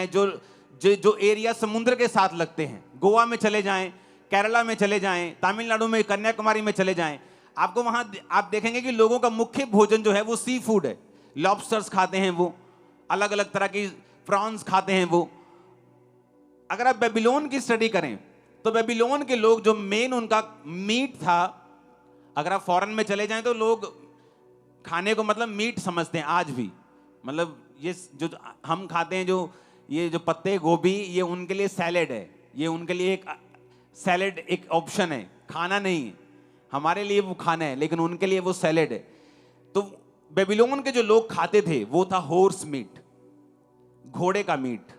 जाएं, जो जो जो एरिया समुद्र के साथ लगते हैं, गोवा में चले जाएं, केरला में चले जाएं, तमिलनाडु में, कन्याकुमारी में चले जाएं, आपको वहां आप देखेंगे कि लोगों का मुख्य भोजन जो है वो सी फूड है। लॉबस्टर्स खाते हैं, वो अलग अलग तरह की प्रॉन्स खाते हैं वो। अगर आप बेबीलोन की स्टडी करें तो बेबीलोन के लोग जो मेन उनका मीट था, अगर आप फॉरेन में चले जाएं तो लोग खाने को मतलब मीट समझते हैं आज भी। मतलब ये जो हम खाते हैं, जो ये जो पत्ते गोभी, ये उनके लिए सैलेड है, ये उनके लिए एक सैलेड एक ऑप्शन है, खाना नहीं है। हमारे लिए वो खाना है, लेकिन उनके लिए वो सैलेड है। तो बेबीलोन के जो लोग खाते थे वो था हॉर्स मीट, घोड़े का मीट,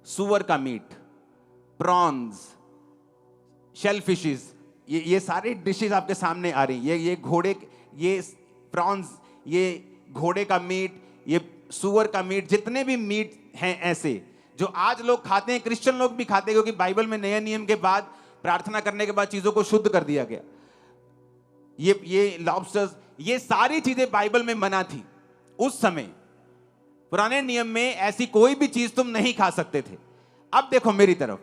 सुअर का मीट, प्रॉन्स, शेल फिशेस, ये सारी डिशेस आपके सामने आ रही। ये घोड़े, ये प्रॉन्स, ये घोड़े का मीट, ये सुअर का मीट, जितने भी मीट हैं ऐसे जो आज लोग खाते हैं, क्रिश्चियन लोग भी खाते हैं, क्योंकि बाइबल में नए नियम के बाद, प्रार्थना करने के बाद चीजों को शुद्ध कर दिया गया। ये लॉबस्टर्स, ये सारी चीजें बाइबल में मना थी उस समय। पुराने नियम में ऐसी कोई भी चीज तुम नहीं खा सकते थे। अब देखो मेरी तरफ,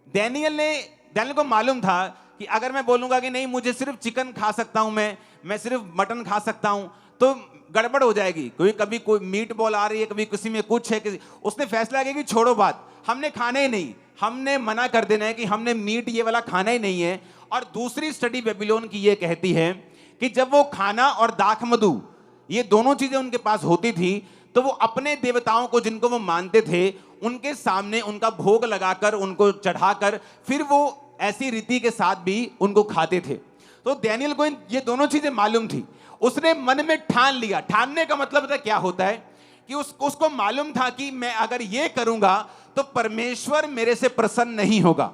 दानियल को मालूम था कि अगर मैं बोलूंगा कि नहीं मुझे सिर्फ चिकन खा सकता हूं, मैं सिर्फ मटन खा सकता हूं, तो गड़बड़ हो जाएगी। कभी कोई मीट बॉल आ रही है, कभी किसी में कुछ है, उसने फैसला किया कि छोड़ो बात, हमने खाना ही नहीं, हमने मना कर देना है कि हमने मीट ये वाला खाना ही नहीं है। और दूसरी स्टडी बेबीलोन की ये कहती है कि जब वो खाना और दाख मधु, ये दोनों चीजें उनके पास होती थी, तो वो अपने देवताओं को, जिनको वो मानते थे, उनके सामने उनका भोग लगाकर, उनको चढ़ाकर, फिर वो ऐसी रीति के साथ भी उनको खाते थे। तो दानियल को ये दोनों चीजें मालूम थी। उसने मन में ठान लिया। ठानने का मतलब पता क्या होता है कि उसको मालूम था कि मैं अगर ये करूंगा तो परमेश्वर मेरे से प्रसन्न नहीं होगा,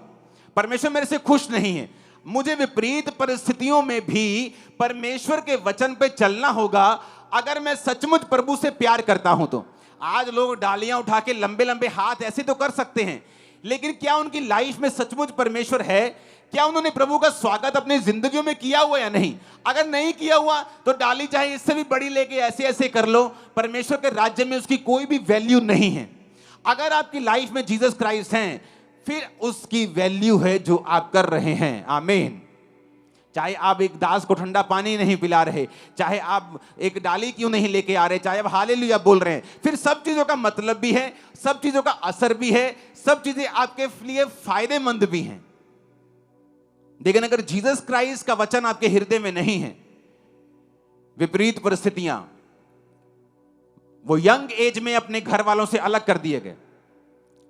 परमेश्वर मेरे से खुश नहीं है। मुझे विपरीत परिस्थितियों में भी परमेश्वर के वचन पे चलना होगा अगर मैं सचमुच प्रभु से प्यार करता हूं तो। आज लोग डालियां उठा के लंबे लंबे हाथ ऐसे तो कर सकते हैं, लेकिन क्या उनकी लाइफ में सचमुच परमेश्वर है? क्या उन्होंने प्रभु का स्वागत अपनी जिंदगियों में किया हुआ या नहीं? अगर नहीं किया हुआ तो डाली चाहे इससे भी बड़ी लेके ऐसे ऐसे कर लो, परमेश्वर के राज्य में उसकी कोई भी वैल्यू नहीं है। अगर आपकी लाइफ में जीसस क्राइस्ट हैं, फिर उसकी वैल्यू है जो आप कर रहे हैं। आमीन। चाहे आप एक दास को ठंडा पानी नहीं पिला रहे, चाहे आप एक डाली क्यों नहीं लेके आ रहे, चाहे आप हालेलुया बोल रहे हैं, फिर सब चीजों का मतलब भी है, सब चीजों का असर भी है, सब चीजें आपके लिए फायदेमंद भी हैं। लेकिन अगर जीसस क्राइस्ट का वचन आपके हृदय में नहीं है, विपरीत परिस्थितियां, वो यंग एज में अपने घर वालों से अलग कर दिए गए।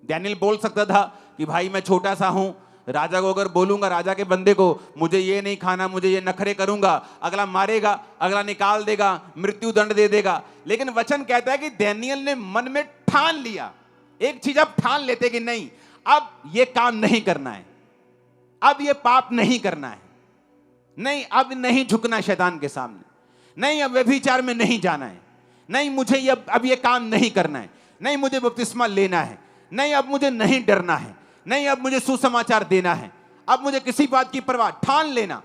दानियल बोल सकता था कि भाई मैं छोटा सा हूं, राजा को अगर बोलूंगा, राजा के बंदे को, मुझे ये नहीं खाना, मुझे ये नखरे करूंगा, अगला मारेगा, अगला निकाल देगा, मृत्यु दंड दे देगा। लेकिन वचन कहता है कि दानियल ने मन में ठान लिया। एक चीज आप ठान लेते कि नहीं, अब ये काम नहीं करना है, अब ये पाप नहीं करना है, नहीं अब नहीं झुकना शैतान के सामने, नहीं अब व्यभिचार में नहीं जाना है, नहीं मुझे अब ये काम नहीं करना है, नहीं मुझे बपतिस्मा लेना है, नहीं अब मुझे नहीं डरना है, नहीं अब मुझे सुसमाचार देना है, अब मुझे किसी बात की परवाह। ठान लेना।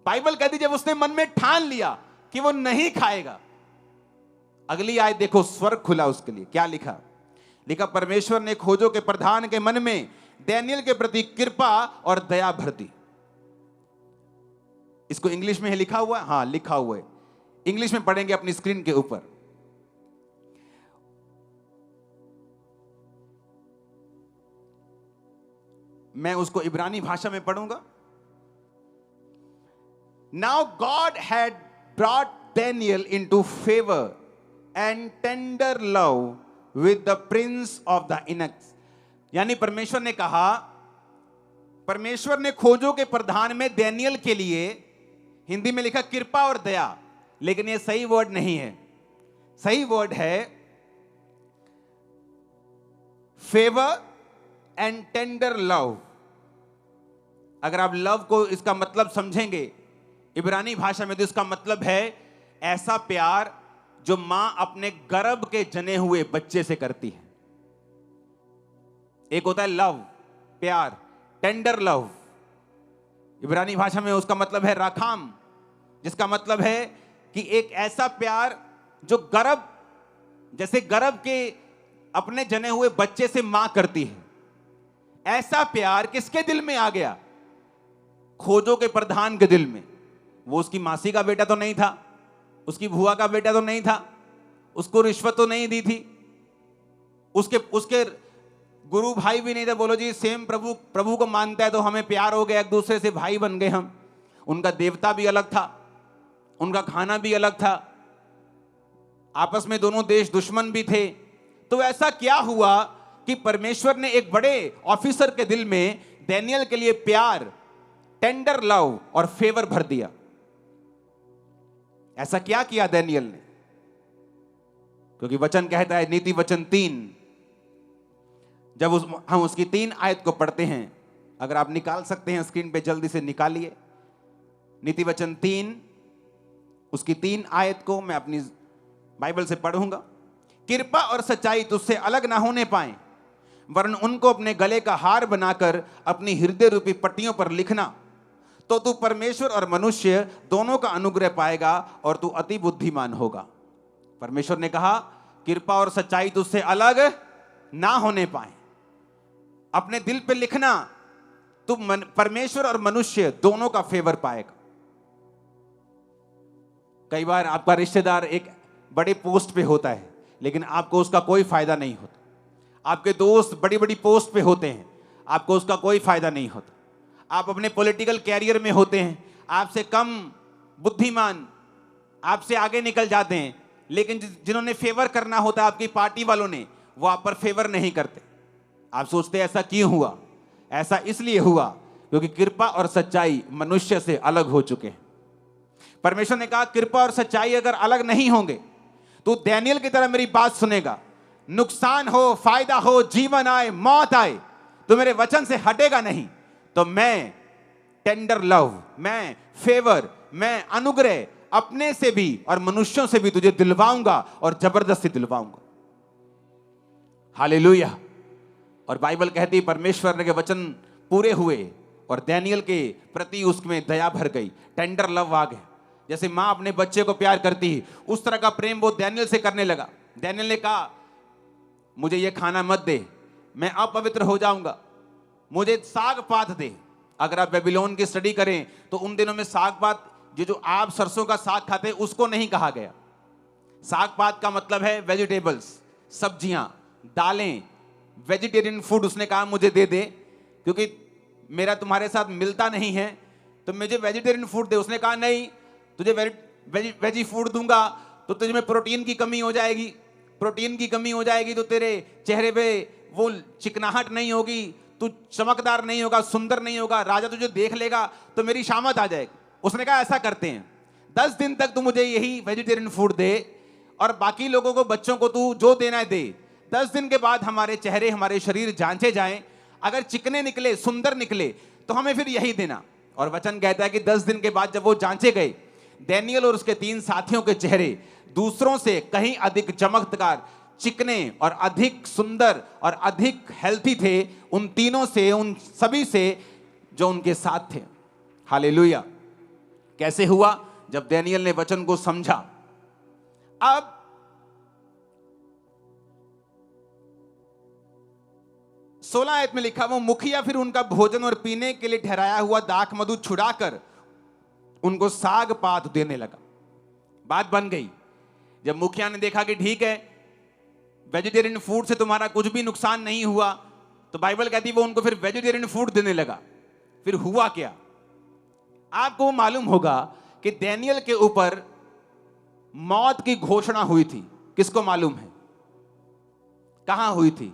बाइबल कहती जब उसने मन में ठान लिया कि वो नहीं खाएगा, अगली आयत देखो, स्वर्ग खुला उसके लिए। क्या लिखा? लिखा परमेश्वर ने खोजों के प्रधान के मन में दानियल के प्रति कृपा और दया भर दी। इसको इंग्लिश में है लिखा हुआ है, हां लिखा हुआ है, इंग्लिश में पढ़ेंगे अपनी स्क्रीन के ऊपर। मैं उसको इब्रानी भाषा में पढ़ूंगा। Now God had brought Daniel into favor and tender love with the prince of the eunuchs। यानी परमेश्वर ने कहा, परमेश्वर ने खोजों के प्रधान में दानियल के लिए, हिंदी में लिखा कृपा और दया, लेकिन ये सही वर्ड नहीं है। सही वर्ड है फेवर एंड टेंडर लव। अगर आप लव को इसका मतलब समझेंगे इब्रानी भाषा में, तो इसका मतलब है ऐसा प्यार जो मां अपने गर्भ के जने हुए बच्चे से करती है। एक होता है लव, प्यार, टेंडर लव। इब्रानी भाषा में उसका मतलब है राखाम, जिसका मतलब है कि एक ऐसा प्यार जो गर्भ, जैसे गर्भ के अपने जने हुए बच्चे से मां करती है। ऐसा प्यार किसके दिल में आ गया? खोजों के प्रधान के दिल में। वो उसकी मासी का बेटा तो नहीं था, उसकी भुआ का बेटा तो नहीं था, उसको रिश्वत तो नहीं दी थी, उसके उसके गुरु भाई भी नहीं थे। बोलो जी, सेम प्रभु को मानता है तो हमें प्यार हो गया, एक दूसरे से भाई बन गए हम। उनका देवता भी अलग था, उनका खाना भी अलग था, आपस में दोनों देश दुश्मन भी थे। तो ऐसा क्या हुआ कि परमेश्वर ने एक बड़े ऑफिसर के दिल में दानियेल के लिए प्यार, टेंडर लव और फेवर भर दिया? ऐसा क्या किया दानियेल ने? क्योंकि वचन कहता है, नीति वचन 3, जब हम उसकी 3 आयत को पढ़ते हैं, अगर आप निकाल सकते हैं स्क्रीन पे जल्दी से निकालिए। नीति वचन 3, उसकी 3 आयत को मैं अपनी बाइबल से पढ़ूंगा। कृपा और सच्चाई तुझसे अलग ना होने पाए, वरन उनको अपने गले का हार बनाकर अपनी हृदय रूपी पट्टियों पर लिखना, तो तू परमेश्वर और मनुष्य दोनों का अनुग्रह पाएगा और तू अति बुद्धिमान होगा। परमेश्वर ने कहा, कृपा और सच्चाई तुझसे अलग ना होने पाए, अपने दिल पे लिखना, तू परमेश्वर और मनुष्य दोनों का फेवर पाएगा। कई बार आपका रिश्तेदार एक बड़े पोस्ट पे होता है, लेकिन आपको उसका कोई फायदा नहीं होता। आपके दोस्त बड़ी बड़ी पोस्ट पे होते हैं, आपको उसका कोई फायदा नहीं होता। आप अपने पॉलिटिकल कैरियर में होते हैं, आपसे कम बुद्धिमान आपसे आगे निकल जाते हैं, लेकिन जिन्होंने फेवर करना होता है आपकी पार्टी वालों ने, वो आप पर फेवर नहीं करते। आप सोचते हैं ऐसा क्यों हुआ? ऐसा इसलिए हुआ क्योंकि कृपा और सच्चाई मनुष्य से अलग हो चुके हैं। परमेश्वर ने कहा, कृपा और सच्चाई अगर अलग नहीं होंगे तो दानियेल की तरह मेरी बात सुनेगा, नुकसान हो, फायदा हो, जीवन आए, मौत आए, तो मेरे वचन से हटेगा नहीं। तो मैं टेंडर लव, मैं फेवर, मैं अनुग्रह अपने से भी और मनुष्यों से भी तुझे दिलवाऊंगा और जबरदस्ती दिलवाऊंगा। हालेलुया। और बाइबल कहती है परमेश्वर के वचन पूरे हुए और दानियेल के प्रति उसमें दया भर गई, टेंडर लव आ गया। जैसे मां अपने बच्चे को प्यार करती है, उस तरह का प्रेम वो दानियेल से करने लगा। दानियेल ने कहा, मुझे ये खाना मत दे, मैं अपवित्र हो जाऊंगा, मुझे साग पात दे। अगर आप बेबीलोन की स्टडी करें तो उन दिनों में साग पात, जो आप सरसों का साग खाते हैं, उसको नहीं कहा गया। साग पात का मतलब है वेजिटेबल्स, सब्जियां, दालें, वेजिटेरियन फूड। उसने कहा मुझे दे दे, क्योंकि मेरा तुम्हारे साथ मिलता नहीं है, तो मुझे वेजिटेरियन फूड दे। उसने कहा नहीं, तुझे वेजी फूड दूंगा तो तुझे में प्रोटीन की कमी हो जाएगी, प्रोटीन की कमी हो जाएगी तो तेरे चेहरे पे वो चिकनाहट नहीं होगी, तू चमकदार नहीं होगा, सुंदर नहीं होगा, राजा तुझे देख लेगा तो मेरी शामत आ जाएगी। उसने कहा ऐसा करते हैं, 10 दिन तक तू मुझे यही वेजिटेरियन फूड दे और बाकी लोगों को, बच्चों को तू जो देना है दे। 10 दिन के बाद हमारे चेहरे, हमारे शरीर जांचे जाएं, अगर चिकने निकले, सुंदर निकले तो हमें फिर यही देना। और वचन कहता है कि 10 दिन के बाद जब वो जांचे गए, दानियेल और उसके 3 साथियों के चेहरे दूसरों से कहीं अधिक चमकदार, चिकने और अधिक सुंदर और अधिक हेल्थी थे उन तीनों से, उन सभी से जो उनके साथ थे। हालेलुया। कैसे हुआ? जब दानियेल ने वचन को समझा। अब 16 आयत में लिखा, वो मुखिया फिर उनका भोजन और पीने के लिए ठहराया हुआ दाख मधु छुड़ाकर उनको साग पात देने लगा। बात बन गई। जब मुखिया ने देखा कि ठीक है, वेजिटेरियन फूड से तुम्हारा कुछ भी नुकसान नहीं हुआ, तो बाइबल कहती वो उनको फिर वेजिटेरियन फूड देने लगा। फिर हुआ क्या? आपको मालूम होगा कि दानियेल के ऊपर मौत की घोषणा हुई थी। किसको मालूम है? कहां हुई थी?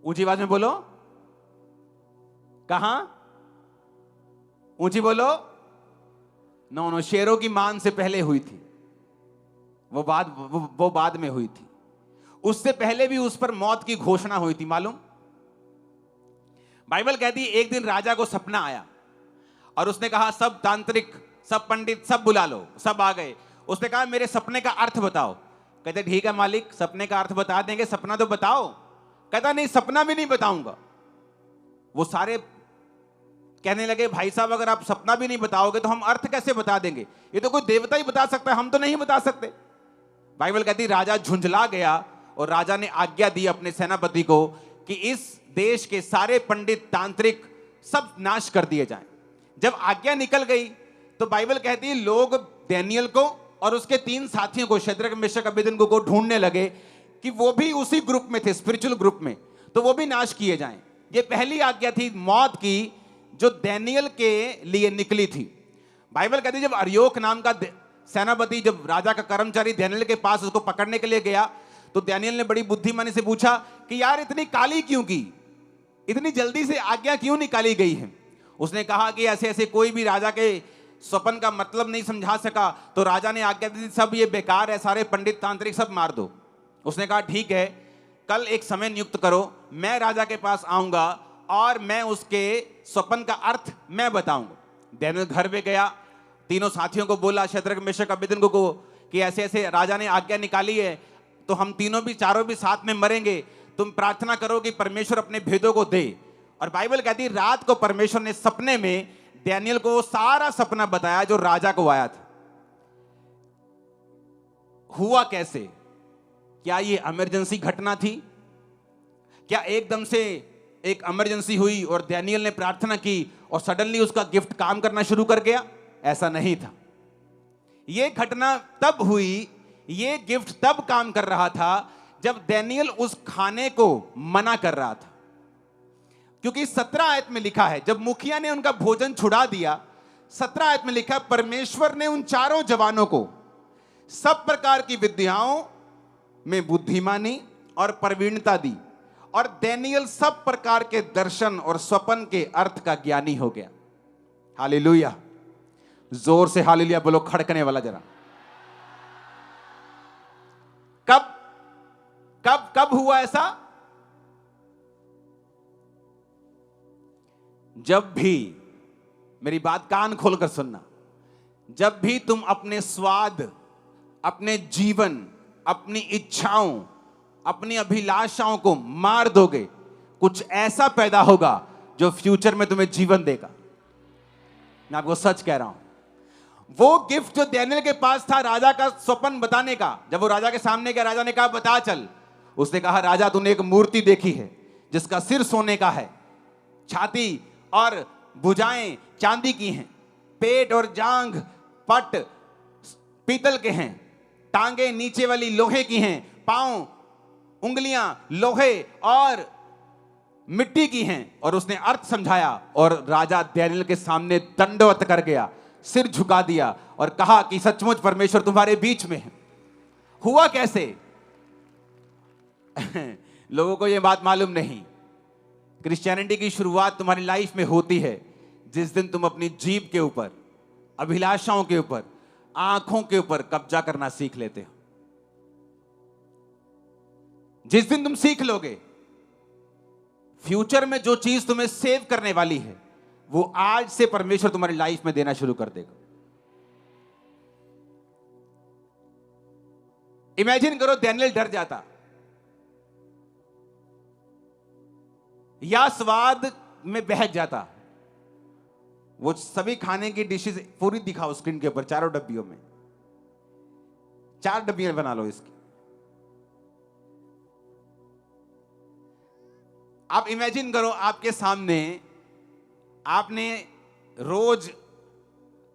ऊंची आवाज में बोलो, कहां? ऊंची बोलो। नो, शेरों की मान से पहले हुई थी। वो बाद में हुई थी। उससे पहले भी उस पर मौत की घोषणा हुई थी। मालूम? बाइबल कहती है एक दिन राजा को सपना आया और उसने कहा सब तांत्रिक, सब पंडित, सब बुला लो। सब आ गए। उसने कहा मेरे सपने का अर्थ बताओ। कहते ठीक है मालिक, सपने का अर्थ बता देंगे, सपना तो बताओ। कहता नहीं, सपना भी नहीं बताऊंगा। वो सारे कहने लगे भाई साहब, अगर आप सपना भी नहीं बताओगे तो हम अर्थ कैसे बता देंगे? ये तो कोई देवता ही बता सकता है, हम तो नहीं बता सकते। बाइबल कहती राजा झुंझला गया और राजा ने आज्ञा दी अपने सेनापति को कि इस देश के सारे पंडित तांत्रिक सब नाश कर दिए जाएं। जब आज्ञा निकल गई तो बाइबल कहती है लोग दानियेल को और उसके 3 साथियों को शद्रक मेशक अबेदनगो को ढूंढने लगे कि वो भी उसी ग्रुप में थे, स्पिरिचुअल ग्रुप में, तो वो भी नाश किए जाएं। ये पहली आज्ञा थी मौत की जो दानियेल के लिए निकली थी। बाइबल कहती है जब अर्योक नाम का सेनापति, जब राजा का कर्मचारी दानियेल के पास उसको पकड़ने के लिए गया तो दानियेल ने बड़ी बुद्धिमानी से पूछा कि यार इतनी काली क्यों की, इतनी जल्दी से आज्ञा क्यों निकाली गई है। उसने कहा कि ऐसे ऐसे कोई भी राजा के स्वप्न का मतलब नहीं समझा सका, तो राजा ने आज्ञा दी सब ये बेकार है, सारे पंडित तांत्रिक सब मार दो। उसने कहा ठीक है, कल एक समय नियुक्त करो, मैं राजा के पास आऊंगा और मैं उसके स्वप्न का अर्थ मैं बताऊंगा। दानियेल घर में गया, तीनों साथियों को बोला, शद्रक मेशक अबेदनगो को, कि ऐसे ऐसे राजा ने आज्ञा निकाली है, तो हम चारों भी साथ में मरेंगे, तुम प्रार्थना करो कि परमेश्वर अपने भेदों को दे। और बाइबल कहती है रात को परमेश्वर ने सपने में दानियेल को सारा सपना बताया जो राजा को आया था। हुआ कैसे? क्या ये इमरजेंसी घटना थी? क्या एकदम से एक इमरजेंसी हुई और दानियेल ने प्रार्थना की और सडनली उसका गिफ्ट काम करना शुरू कर गया? ऐसा नहीं था। यह घटना तब हुई, ये गिफ्ट तब काम कर रहा था जब दानियेल उस खाने को मना कर रहा था। क्योंकि 17 आयत में लिखा है, जब मुखिया ने उनका भोजन छुड़ा दिया, 17 आयत में लिखा, परमेश्वर ने उन चारों जवानों को सब प्रकार की विद्याओं में बुद्धिमानी और प्रवीणता दी और दानियेल सब प्रकार के दर्शन और स्वप्न के अर्थ का ज्ञानी हो गया। हालेलुया, जोर से हालेलुया बोलो, खड़कने वाला जरा। कब कब कब हुआ ऐसा? जब भी, मेरी बात कान खोलकर सुनना, जब भी तुम अपने स्वाद, अपने जीवन, अपनी इच्छाओं, अपनी अभिलाषाओं को मार दोगे, कुछ ऐसा पैदा होगा जो फ्यूचर में तुम्हें जीवन देगा। मैं आपको सच कह रहा हूं। वो गिफ्ट जो दानियेल के पास था राजा का स्वप्न बताने का, जब वो राजा के सामने गया, राजा ने कहा बता चल। उसने कहा राजा तूने एक मूर्ति देखी है जिसका सिर सोने का है, छाती और भुजाएं चांदी की हैं, पेट और जांघ पट पीतल के हैं, टांगे नीचे वाली लोहे की हैं, पांव उंगलियां लोहे और मिट्टी की हैं। और उसने अर्थ समझाया और राजा दानियेल के सामने दंडवत कर गया, सिर झुका दिया और कहा कि सचमुच परमेश्वर तुम्हारे बीच में है। हुआ कैसे? लोगों को यह बात मालूम नहीं। क्रिश्चियनिटी की शुरुआत तुम्हारी लाइफ में होती है जिस दिन तुम अपनी जीभ के ऊपर, अभिलाषाओं के ऊपर, आंखों के ऊपर कब्जा करना सीख लेते हो। जिस दिन तुम सीख लोगे, फ्यूचर में जो चीज तुम्हें सेव करने वाली है वो आज से परमेश्वर तुम्हारी लाइफ में देना शुरू कर देगा। इमेजिन करो दानियेल डर जाता या स्वाद में बहक जाता। वो सभी खाने की डिशेस पूरी दिखाओ स्क्रीन के ऊपर, चारों डब्बियों में, 4 डब्बियां बना लो इसकी। आप इमेजिन करो आपके सामने, आपने रोज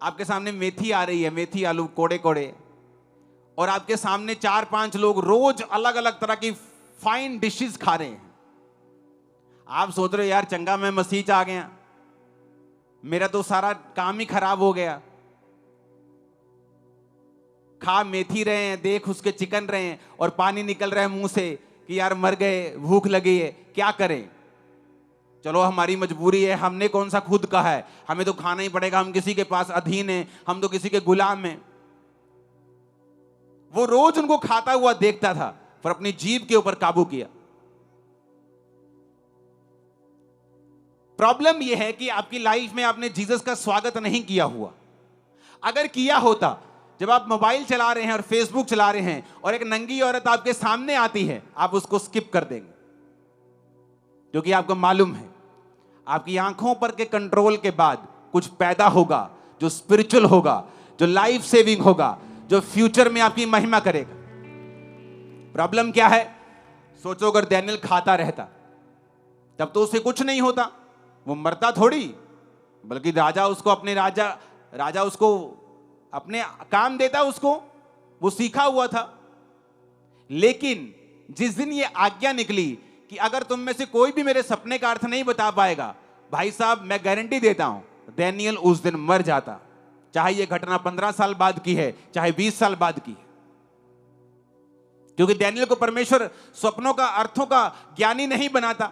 आपके सामने मेथी आ रही है, मेथी आलू कोड़े कोड़े, और आपके सामने 4-5 लोग रोज अलग अलग तरह की फाइन डिशेस खा रहे हैं। आप सोच रहे हो यार चंगा मैं मसीह आ गया, मेरा तो सारा काम ही खराब हो गया। खा मेथी रहे हैं, देख उसके चिकन रहे हैं और पानी निकल रहा है मुंह से कि यार मर गए, भूख लगी है, क्या करें? चलो हमारी मजबूरी है, हमने कौन सा खुद कहा है, हमें तो खाना ही पड़ेगा, हम किसी के पास अधीन हैं, हम तो किसी के गुलाम हैं। वो रोज उनको खाता हुआ देखता था पर अपनी जीभ के ऊपर काबू किया। प्रॉब्लम यह है कि आपकी लाइफ में आपने जीसस का स्वागत नहीं किया हुआ। अगर किया होता, जब आप मोबाइल चला रहे हैं और फेसबुक चला रहे हैं और एक नंगी औरत आपके सामने आती है, आप उसको स्किप कर देंगे, क्योंकि आपको मालूम है आपकी आंखों पर के कंट्रोल के बाद कुछ पैदा होगा जो स्पिरिचुअल होगा, जो लाइफ सेविंग होगा, जो फ्यूचर में आपकी महिमा करेगा। प्रॉब्लम क्या है? सोचो अगर डैनियल खाता रहता तब तो उसे कुछ नहीं होता, वो मरता थोड़ी, बल्कि राजा उसको अपने राजा उसको अपने काम देता, उसको वो सीखा हुआ था। लेकिन जिस दिन ये आज्ञा निकली कि अगर तुम में से कोई भी मेरे सपने का अर्थ नहीं बता पाएगा, भाई साहब मैं गारंटी देता हूं डैनियल उस दिन मर जाता, चाहे ये घटना 15 साल बाद की है, चाहे 20 साल बाद की है। क्योंकि डैनियल को परमेश्वर स्वप्नों का, अर्थों का ज्ञानी नहीं बनाता।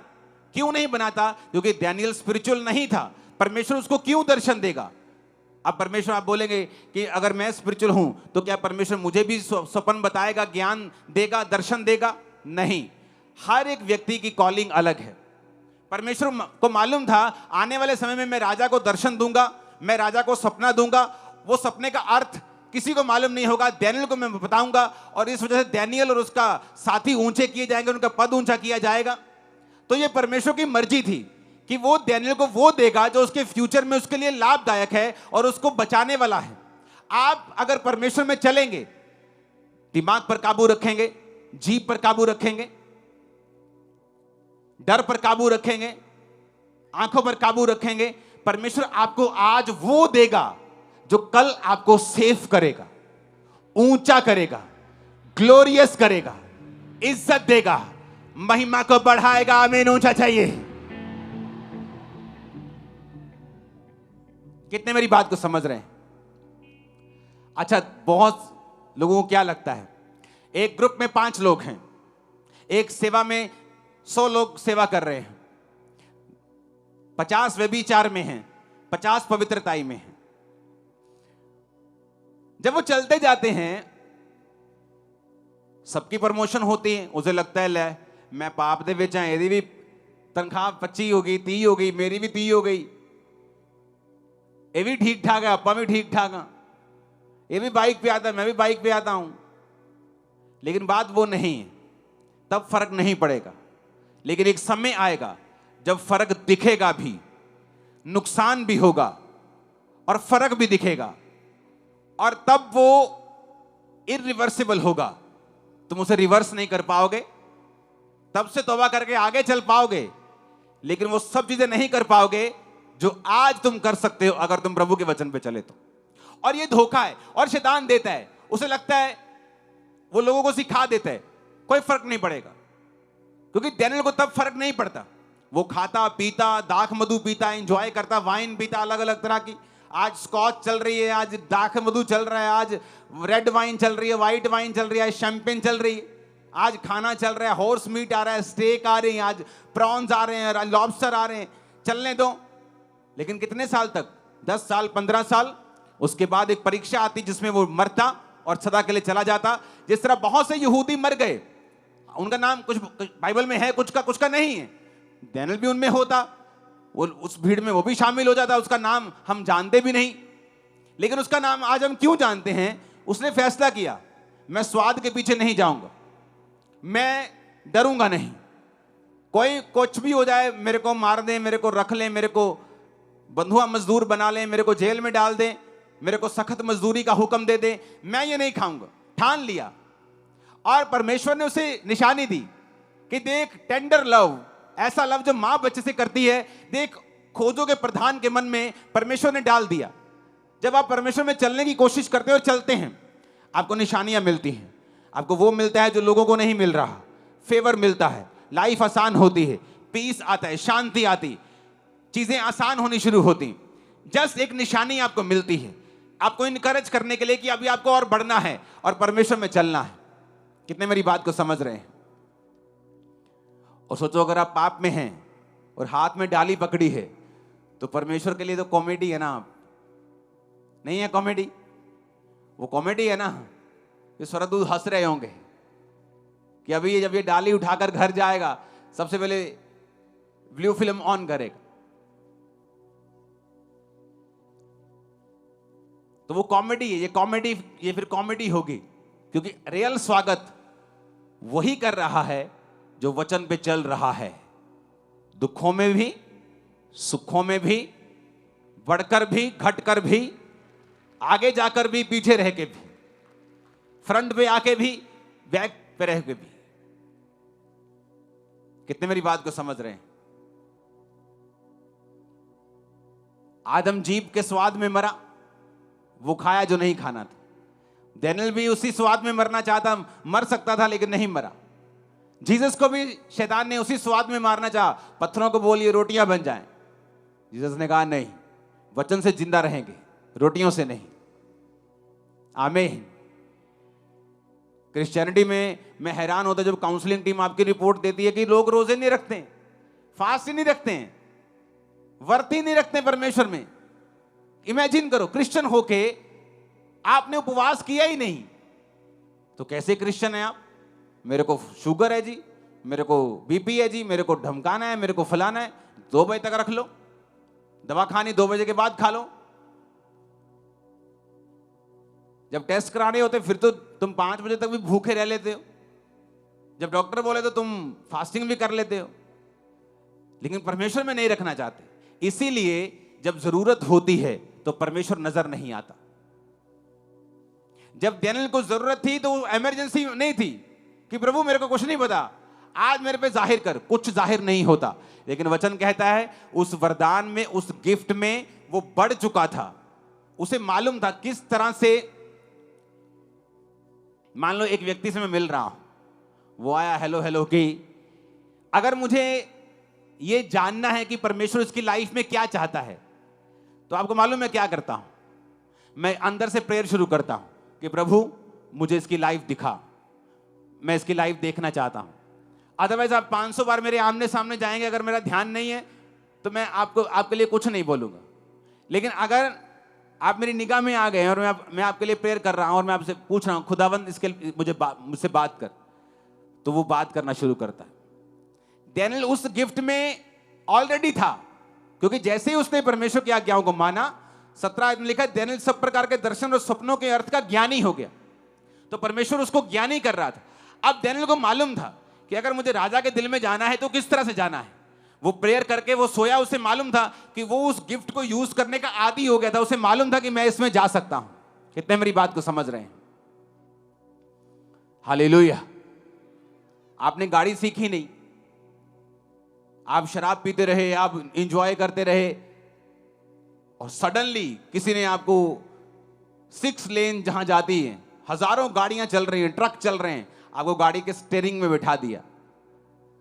क्यों नहीं बनाता? क्योंकि डैनियल स्पिरिचुअल नहीं था। परमेश्वर उसको क्यों दर्शन देगा? अब परमेश्वर, आप बोलेंगे कि अगर मैं स्पिरिचुअल हूं तो क्या परमेश्वर मुझे भी स्वप्न बताएगा, ज्ञान देगा, दर्शन देगा? नहीं। हर एक व्यक्ति की कॉलिंग अलग है। परमेश्वर को मालूम था आने वाले समय में मैं राजा को दर्शन दूंगा, मैं राजा को सपना दूंगा, वो सपने का अर्थ किसी को मालूम नहीं होगा, डैनियल को मैं बताऊंगा, और इस वजह से डैनियल और उसका साथी ऊंचे किए जाएंगे, उनका पद ऊंचा किया जाएगा। तो ये परमेश्वर की मर्जी थी कि वो डैनियल को वो देगा जो उसके फ्यूचर में उसके लिए लाभदायक है और उसको बचाने वाला है। आप अगर परमेश्वर में चलेंगे, दिमाग पर काबू रखेंगे, जीभ पर काबू रखेंगे, डर पर काबू रखेंगे, आंखों पर काबू रखेंगे, परमेश्वर आपको आज वो देगा जो कल आपको सेफ करेगा, ऊंचा करेगा, ग्लोरियस करेगा, इज्जत देगा, महिमा को बढ़ाएगा। आमीन। ऊंचा चाहिए। कितने मेरी बात को समझ रहे हैं? अच्छा, बहुत लोगों को क्या लगता है, एक ग्रुप में 5 लोग हैं, एक सेवा में 100 लोग सेवा कर रहे हैं, 50 व्यभिचार में हैं, 50 पवित्रताई में हैं। जब वो चलते जाते हैं, सबकी प्रमोशन होती है, उसे लगता है ले मैं पाप दे विच हां, एदी भी तनख्वाह 25 हो गई, 30 हो गई, मेरी भी 30 हो गई, ये भी ठीक ठाक है, अपा भी ठीक ठाक है, ये भी बाइक पे आता है, मैं भी बाइक पे आता हूं। लेकिन बात वो नहीं है, तब फर्क नहीं पड़ेगा। लेकिन एक समय आएगा जब फर्क दिखेगा भी, नुकसान भी होगा और फर्क भी दिखेगा, और तब वो इरिवर्सिबल होगा। तुम उसे रिवर्स नहीं कर पाओगे, तब से तौबा करके आगे चल पाओगे, लेकिन वो सब चीजें नहीं कर पाओगे जो आज तुम कर सकते हो अगर तुम प्रभु के वचन पे चले तो। और ये धोखा है, और शैतान देता है, उसे लगता है वो लोगों को सिखा देता है, कोई फर्क नहीं पड़ेगा। क्योंकि डैनियल को तब फर्क नहीं पड़ता, वो खाता पीता, दाख मधु पीता, एंजॉय करता, वाइन पीता अलग अलग तरह की। आज स्कॉच चल रही है, आज दाख मधु चल रहा है, आज रेड वाइन चल रही है, व्हाइट वाइन चल रही है, शैंपेन चल रही है, आज खाना चल रहा है, हॉर्स मीट आ रहा है, स्टेक आ रहे हैं, आज प्रॉन्स आ रहे हैं, लॉबस्टर आ रहे हैं, चलने दो। लेकिन कितने साल तक? 10 साल, 15 साल। उसके बाद एक परीक्षा आती जिसमें वो मरता और सदा के लिए चला जाता। जिस तरह बहुत से यहूदी मर गए, उनका नाम कुछ बाइबल में है, कुछ का नहीं है। डैनियल भी उनमें होता, वो उस भीड़ में वो भी शामिल हो जाता, उसका नाम हम जानते भी नहीं, लेकिन उसका नाम आज हम क्यों जानते हैं? उसने फैसला किया, मैं स्वाद के पीछे नहीं जाऊंगा, मैं डरूंगा नहीं, कोई कुछ भी हो जाए, मेरे को मार दें, मेरे को रख लें, मेरे को बंधुआ मजदूर बना लें, मेरे को जेल में डाल दें, मेरे को सख्त मजदूरी का हुक्म दे दें, मैं ये नहीं खाऊंगा। ठान लिया। और परमेश्वर ने उसे निशानी दी कि देख, टेंडर लव, ऐसा लव जो मां बच्चे से करती है, देख खोजों के प्रधान के मन में परमेश्वर ने डाल दिया। जब आप परमेश्वर में चलने की कोशिश करते हो और चलते हैं, आपको निशानियां मिलती हैं। आपको वो मिलता है जो लोगों को नहीं मिल रहा, फेवर मिलता है, लाइफ आसान होती है, पीस आता है, शांति आती, चीजें आसान होनी शुरू होती। जस्ट एक निशानी आपको मिलती है, आपको इनकरेज करने के लिए कि अभी आपको और बढ़ना है और परमेश्वर में चलना है। कितने मेरी बात को समझ रहे हैं? और सोचो अगर आप पाप में हैं और हाथ में डाली पकड़ी है, तो परमेश्वर के लिए तो कॉमेडी है ना। आप नहीं है कॉमेडी? वो कॉमेडी है ना। ये स्वर्गदूत हंस रहे होंगे कि अभी जब ये डाली उठाकर घर जाएगा, सबसे पहले ब्लू फिल्म ऑन करेगा। तो वो कॉमेडी है, ये फिर कॉमेडी होगी, क्योंकि रियल स्वागत वही कर रहा है जो वचन पे चल रहा है, दुखों में भी, सुखों में भी, बढ़कर भी, घटकर भी, आगे जाकर भी, पीछे रह के भी, फ्रंट पे आके भी, बैक पे रह के भी। कितने मेरी बात को समझ रहे हैं? आदम जीभ के स्वाद में मरा, वो खाया जो नहीं खाना था। डैनियल भी उसी स्वाद में मरना चाहता, मर सकता था लेकिन नहीं मरा। जीसस को भी शैतान ने उसी स्वाद में मारना चाहा, पत्थरों को बोलिए रोटियां बन जाएं। जीसस ने कहा नहीं, वचन से जिंदा रहेंगे, रोटियों से नहीं। आमीन। क्रिश्चियनिटी में मैं हैरान होता जब काउंसलिंग टीम आपकी रिपोर्ट देती है कि लोग रोजे नहीं रखते हैं, फास्ट ही नहीं रखते हैं, व्रत ही नहीं रखते परमेश्वर में। इमेजिन करो, क्रिश्चियन होके आपने उपवास किया ही नहीं, तो कैसे क्रिश्चियन है आप? मेरे को शुगर है जी, मेरे को बीपी है जी, मेरे को धमकाना है, मेरे को फलाना है, 2 बजे तक रख लो, दवा खानी 2 बजे के बाद खा लो। जब टेस्ट कराने होते फिर तो तुम 5 बजे तक भी भूखे रह लेते हो, जब डॉक्टर बोले तो तुम फास्टिंग भी कर लेते हो, लेकिन परमेश्वर में नहीं रखना चाहते। इसीलिए जब जरूरत होती है तो परमेश्वर नजर नहीं आता। जब डैनियल को जरूरत थी तो इमरजेंसी नहीं थी कि प्रभु मेरे को कुछ नहीं पता, आज मेरे पे जाहिर कर, कुछ जाहिर नहीं होता। लेकिन वचन कहता है उस वरदान में, उस गिफ्ट में वो बढ़ चुका था। उसे मालूम था किस तरह से। मान लो एक व्यक्ति से मैं मिल रहा हूं, वो आया हेलो हेलो की, अगर मुझे ये जानना है कि परमेश्वर इसकी लाइफ में क्या चाहता है, तो आपको मालूम है क्या करता हूं? मैं अंदर से प्रेयर शुरू करता हूं कि प्रभु मुझे इसकी लाइफ दिखा, मैं इसकी लाइफ देखना चाहता हूं। अदरवाइज आप 500 बार मेरे आमने सामने जाएंगे, अगर मेरा ध्यान नहीं है तो मैं आपके लिए कुछ नहीं बोलूंगा। लेकिन अगर आप मेरी निगाह में आ गए और मैं आपके लिए प्रेयर कर रहा हूं और मैं आपसे पूछ रहा हूं खुदावंद इसके मुझसे बात कर, तो वो बात करना शुरू करता है। डैनियल उस गिफ्ट में ऑलरेडी था, क्योंकि जैसे ही उसने परमेश्वर की आज्ञाओं को माना, 17 में लिखा है डैनियल सब प्रकार के दर्शन और सपनों के अर्थ का ज्ञानी हो गया। तो परमेश्वर उसको ज्ञानी कर रहा था। अब डैनियल को मालूम था कि अगर मुझे राजा के दिल में जाना है तो किस तरह से जाना है। वो प्रेयर करके वो सोया, उसे मालूम था कि वो उस गिफ्ट को यूज करने का आदी हो गया था। उसे मालूम था कि मैं इसमें जा सकता हूं। कितने मेरी बात को समझ रहे हैं? हालेलुया। आपने गाड़ी सीखी नहीं, आप शराब पीते रहे, आप इंजॉय करते रहे, और सडनली किसी ने आपको 6 लेन जहां जाती है, हजारों गाड़ियां चल रही हैं, ट्रक चल रहे हैं, आपको गाड़ी के स्टीयरिंग में बिठा दिया।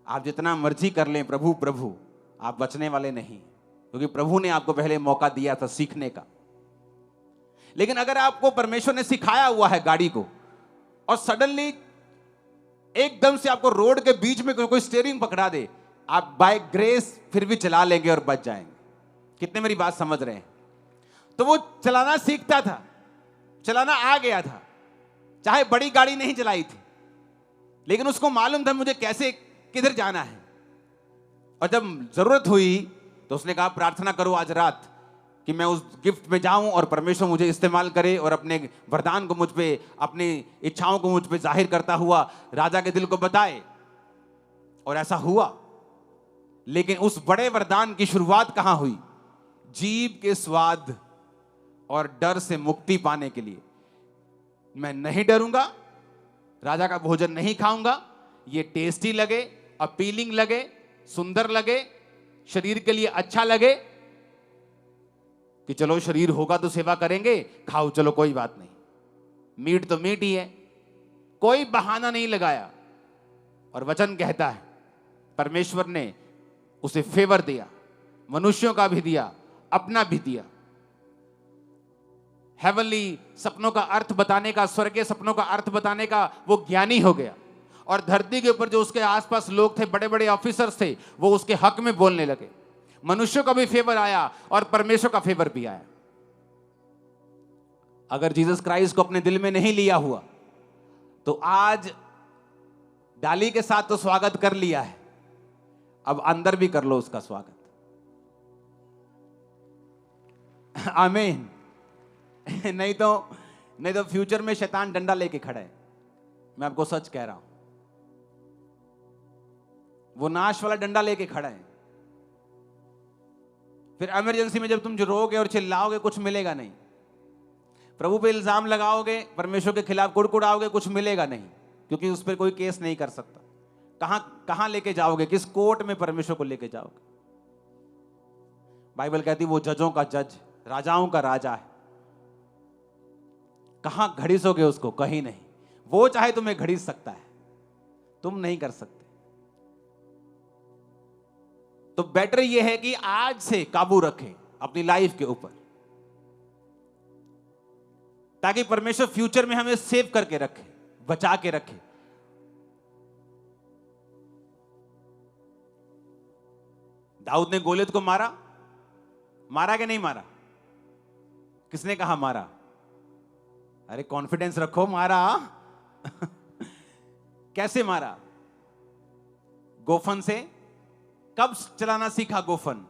आप जितना मर्जी कर लें प्रभु प्रभु, आप बचने वाले नहीं, क्योंकि प्रभु ने आपको पहले मौका दिया था सीखने का। लेकिन अगर आपको परमेश्वर ने सिखाया हुआ है गाड़ी को, और सडनली एकदम से आपको रोड के बीच में कोई स्टीयरिंग पकड़ा दे, आप बाय ग्रेस फिर भी चला लेंगे और बच जाएंगे। कितने मेरी बात समझ रहे हैं? तो वो चलाना सीखता था, चलाना आ गया था, चाहे बड़ी गाड़ी नहीं चलाई थी, लेकिन उसको मालूम था मुझे कैसे किधर जाना है। और जब जरूरत हुई तो उसने कहा प्रार्थना करो आज रात कि मैं उस गिफ्ट में जाऊं और परमेश्वर मुझे इस्तेमाल करे और अपने वरदान को मुझ पे, अपनी इच्छाओं को मुझ पे जाहिर करता हुआ राजा के दिल को बताए। और ऐसा हुआ। लेकिन उस बड़े वरदान की शुरुआत कहां हुई? जीभ के स्वाद और डर से मुक्ति पाने के लिए। मैं नहीं डरूंगा, राजा का भोजन नहीं खाऊंगा, ये टेस्टी लगे, अपीलिंग लगे, सुंदर लगे, शरीर के लिए अच्छा लगे, कि चलो शरीर होगा तो सेवा करेंगे, खाओ चलो कोई बात नहीं, मीट तो मीट ही है। कोई बहाना नहीं लगाया। और वचन कहता है परमेश्वर ने उसे फेवर दिया, मनुष्यों का भी दिया, अपना भी दिया। हेवनली सपनों का अर्थ बताने का, स्वर्गीय सपनों का अर्थ बताने का वो ज्ञानी हो गया। और धरती के ऊपर जो उसके आसपास लोग थे, बड़े बड़े ऑफिसर्स थे, वो उसके हक में बोलने लगे। मनुष्यों का भी फेवर आया और परमेश्वर का फेवर भी आया। अगर जीसस क्राइस्ट को अपने दिल में नहीं लिया हुआ तो आज डाली के साथ तो स्वागत कर लिया है, अब अंदर भी कर लो उसका स्वागत। आमीन। नहीं तो फ्यूचर में शैतान डंडा लेके खड़ा है। मैं आपको सच कह रहा हूं, वो नाश वाला डंडा लेके खड़ा है। फिर इमरजेंसी में जब तुम जो रोगे और चिल्लाओगे, कुछ मिलेगा नहीं। प्रभु पे इल्जाम लगाओगे, परमेश्वर के खिलाफ कुड़कुड़ाओगे, कुछ मिलेगा नहीं। क्योंकि उस पर कोई केस नहीं कर सकता। कहां लेके जाओगे? किस कोर्ट में परमेश्वर को लेके जाओगे? बाइबल कहती वो जजों का जज, राजाओं का राजा है। कहां घड़ीसोगे उसको? कहीं नहीं। वो चाहे तुम्हें घड़ीस सकता है, तुम नहीं कर सकते। तो बेटर यह है कि आज से काबू रखें अपनी लाइफ के ऊपर, ताकि परमेश्वर फ्यूचर में हमें सेव करके रखे, बचा के रखे। दाऊद ने गोलियत को मारा कि नहीं मारा? किसने कहा मारा? अरे कॉन्फिडेंस रखो, मारा। कैसे मारा? गोफन से। कब चलाना सीखा गोफन?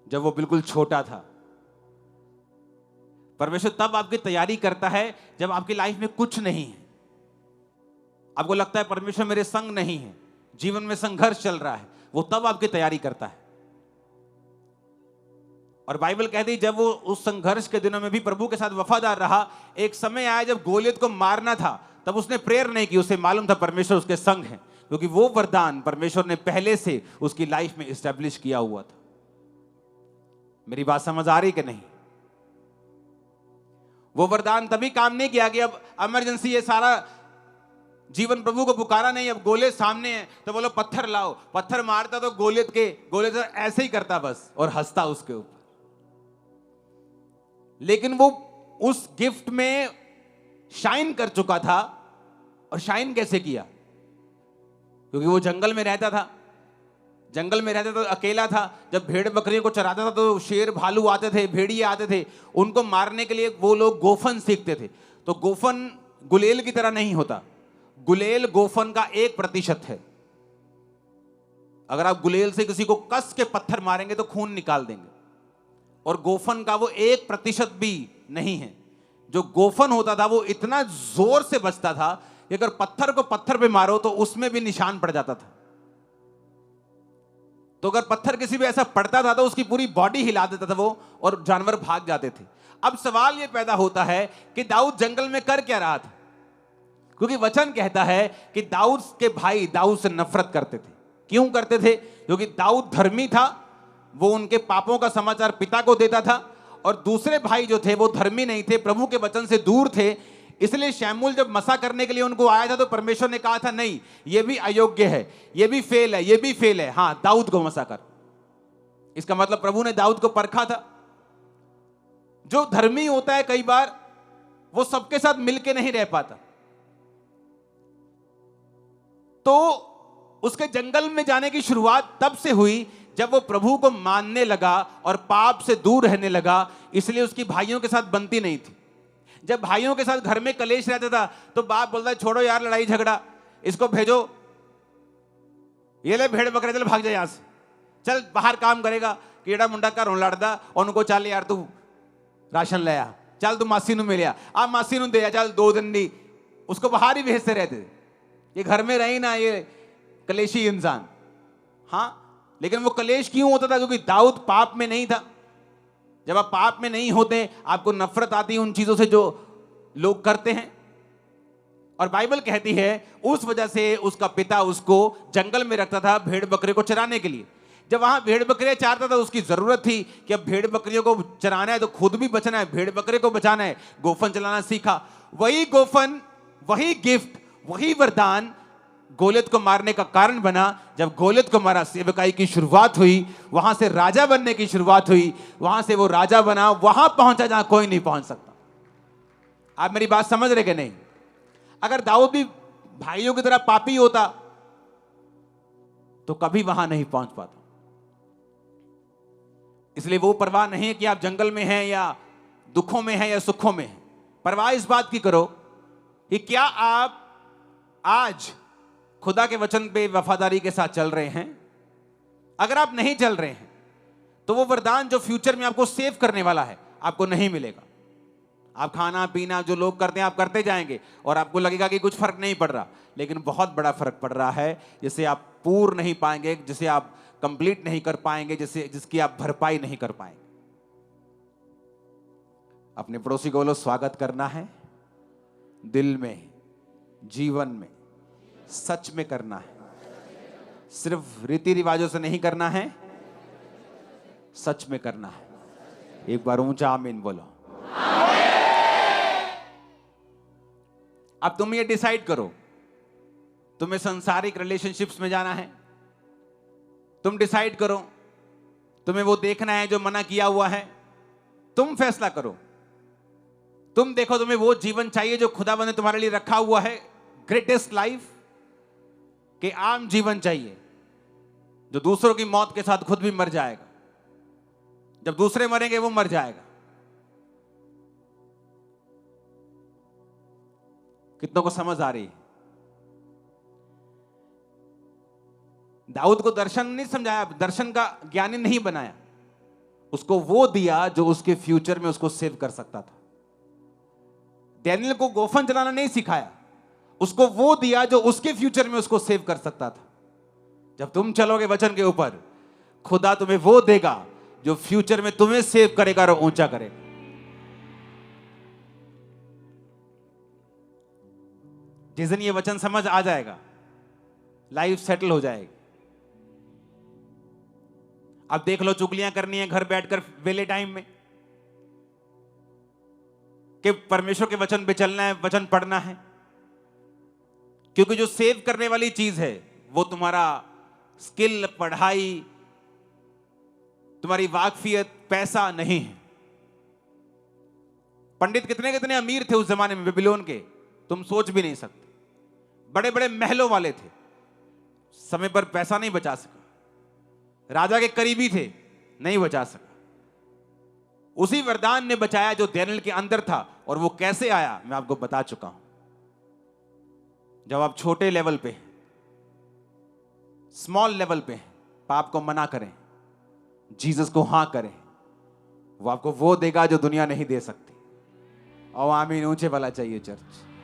जब वो बिल्कुल छोटा था। परमेश्वर तब आपकी तैयारी करता है जब आपकी लाइफ में कुछ नहीं है, आपको लगता है परमेश्वर मेरे संग नहीं है, जीवन में संघर्ष चल रहा है, वो तब आपकी तैयारी करता है। और बाइबल कहती है जब वो उस संघर्ष के दिनों में भी प्रभु के साथ वफादार रहा, एक समय आया जब गोलियत को मारना था, तब उसने प्रेयर नहीं की। उसे मालूम था परमेश्वर उसके संग है, क्योंकि वो वरदान परमेश्वर ने पहले से उसकी लाइफ में एस्टेब्लिश किया हुआ था। मेरी बात समझ आ रही कि नहीं? वो वरदान तभी काम नहीं किया कि अब इमरजेंसी है, सारा जीवन प्रभु को पुकारा नहीं, अब गोलियत सामने है तो बोलो पत्थर लाओ। पत्थर मारता तो गोलियत ऐसे ही करता बस और हंसता उसके ऊपर। लेकिन वो उस गिफ्ट में शाइन कर चुका था। और शाइन कैसे किया? क्योंकि वो जंगल में रहता था, तो अकेला था। जब भेड़ बकरियों को चराता था तो शेर भालू आते थे, भेड़िए आते थे, उनको मारने के लिए वो लोग गोफन सीखते थे। तो गोफन गुलेल की तरह नहीं होता, गुलेल गोफन का 1% है। अगर आप गुलेल से किसी को कस के पत्थर मारेंगे तो खून निकाल देंगे, और गोफन का वो 1% भी नहीं है। जो गोफन होता था वो इतना जोर से बजता था कि अगर पत्थर को पत्थर पे मारो तो उसमें भी निशान पड़ जाता था। तो अगर पत्थर किसी भी ऐसा पड़ता था तो उसकी पूरी बॉडी हिला देता था वो, और जानवर भाग जाते थे। अब सवाल यह पैदा होता है कि दाऊद जंगल में कर क्या रहा था? क्योंकि वचन कहता है कि दाऊद के भाई दाऊद से नफरत करते थे। क्यों करते थे? क्योंकि दाऊद धर्मी था, वो उनके पापों का समाचार पिता को देता था, और दूसरे भाई जो थे वो धर्मी नहीं थे, प्रभु के वचन से दूर थे। इसलिए शमूएल जब मसा करने के लिए उनको आया था तो परमेश्वर ने कहा था नहीं, ये भी अयोग्य है, ये भी फेल है, ये भी फेल है, हां दाऊद को मसा कर। इसका मतलब प्रभु ने दाऊद को परखा था। जो धर्मी होता है कई बार वो सबके साथ मिलके नहीं रह पाता, तो उसके जंगल में जाने की शुरुआत तब से हुई जब वो प्रभु को मानने लगा और पाप से दूर रहने लगा। इसलिए उसकी भाइयों के साथ बनती नहीं थी। जब भाइयों के साथ घर में कलेश रहता था तो बाप बोलता है छोड़ो यार लड़ाई झगड़ा, इसको भेजो, ये ले भेड़ बकरे, चल भाग जा यहां से, चल बाहर काम करेगा, कीड़ा मुंडा का रोन लड़दा, और उनको चल यार तू राशन ले आ, चल तू मासी नु मिलिया, आ मासी नु दे आ, चल 2 दिन दी, उसको बाहर ही भेजते रहते थे। ये घर में रही ना ये कलेशी इंसान। हाँ, लेकिन वो कलेश क्यों होता था? क्योंकि दाऊद पाप में नहीं था। जब आप पाप में नहीं होते आपको नफरत आती है उन चीजों से जो लोग करते हैं। और बाइबल कहती है उस वजह से उसका पिता उसको जंगल में रखता था भेड़ बकरे को चराने के लिए। जब वहां भेड़ बकरियां चारता था उसकी जरूरत थी कि अब भेड़ बकरियों को चराना है तो खुद भी बचना है, भेड़ बकरे को बचाना है। गोफन चलाना सीखा। वही गोफन, वही गिफ्ट, वही वरदान गोलियत को मारने का कारण बना। जब गोलियत को मारा, सेवकाई की शुरुआत हुई, वहां से राजा बनने की शुरुआत हुई, वहां से वो राजा बना, वहां पहुंचा जहां कोई नहीं पहुंच सकता। आप मेरी बात समझ रहे कि नहीं? अगर दाऊद भी भाइयों की तरह पापी होता तो कभी वहां नहीं पहुंच पाता। इसलिए वो परवाह नहीं है कि आप जंगल में हैं या दुखों में हैं या सुखों में हैं। परवाह इस बात की करो कि क्या आप आज खुदा के वचन पे वफादारी के साथ चल रहे हैं। अगर आप नहीं चल रहे हैं तो वो वरदान जो फ्यूचर में आपको सेव करने वाला है आपको नहीं मिलेगा। आप खाना पीना जो लोग करते हैं आप करते जाएंगे और आपको लगेगा कि कुछ फर्क नहीं पड़ रहा, लेकिन बहुत बड़ा फर्क पड़ रहा है, जिसे आप पूर्ण नहीं पाएंगे, जिसे आप कंप्लीट नहीं कर पाएंगे, जिसकी आप भरपाई नहीं कर पाएंगे। अपने पड़ोसी को बोलो स्वागत करना है दिल में, जीवन में सच में करना है। सिर्फ रीति रिवाजों से नहीं करना है, सच में करना है। एक बार ऊंचा आमीन बोलो। अब तुम ये डिसाइड करो, तुम्हें सांसारिक रिलेशनशिप्स में जाना है। तुम डिसाइड करो, तुम्हें वो देखना है जो मना किया हुआ है। तुम फैसला करो। तुम देखो, तुम्हें वो जीवन चाहिए जो खुदावंद ने तुम्हारे लिए रखा हुआ है, ग्रेटेस्ट लाइफ, कि आम जीवन चाहिए जो दूसरों की मौत के साथ खुद भी मर जाएगा। जब दूसरे मरेंगे वो मर जाएगा। कितनों को समझ आ रही है? दाऊद को दर्शन नहीं समझाया, दर्शन का ज्ञानी नहीं बनाया, उसको वो दिया जो उसके फ्यूचर में उसको सेव कर सकता था। डैनियल को गोफन चलाना नहीं सिखाया, उसको वो दिया जो उसके फ्यूचर में उसको सेव कर सकता था। जब तुम चलोगे वचन के ऊपर, खुदा तुम्हें वो देगा जो फ्यूचर में तुम्हें सेव करेगा और ऊंचा करेगा। जिस दिन ये वचन समझ आ जाएगा, लाइफ सेटल हो जाएगी। अब देख लो, चुगलियां करनी है घर बैठकर वेले टाइम में, कि परमेश्वर के वचन पे चलना है, वचन पढ़ना है। क्योंकि जो सेव करने वाली चीज है वो तुम्हारा स्किल, पढ़ाई, तुम्हारी वाकफियत, पैसा नहीं है। पंडित कितने कितने अमीर थे उस जमाने में बेबीलोन के, तुम सोच भी नहीं सकते। बड़े बड़े महलों वाले थे, समय पर पैसा नहीं बचा सका। राजा के करीबी थे, नहीं बचा सका। उसी वरदान ने बचाया जो डैनियल के अंदर था। और वो कैसे आया मैं आपको बता चुका हूं। जब आप छोटे लेवल पे, स्मॉल लेवल पे पाप को मना करें, जीसस को हां करें, वो आपको वो देगा जो दुनिया नहीं दे सकती। और आमीन ऊंचे वाला चाहिए चर्च।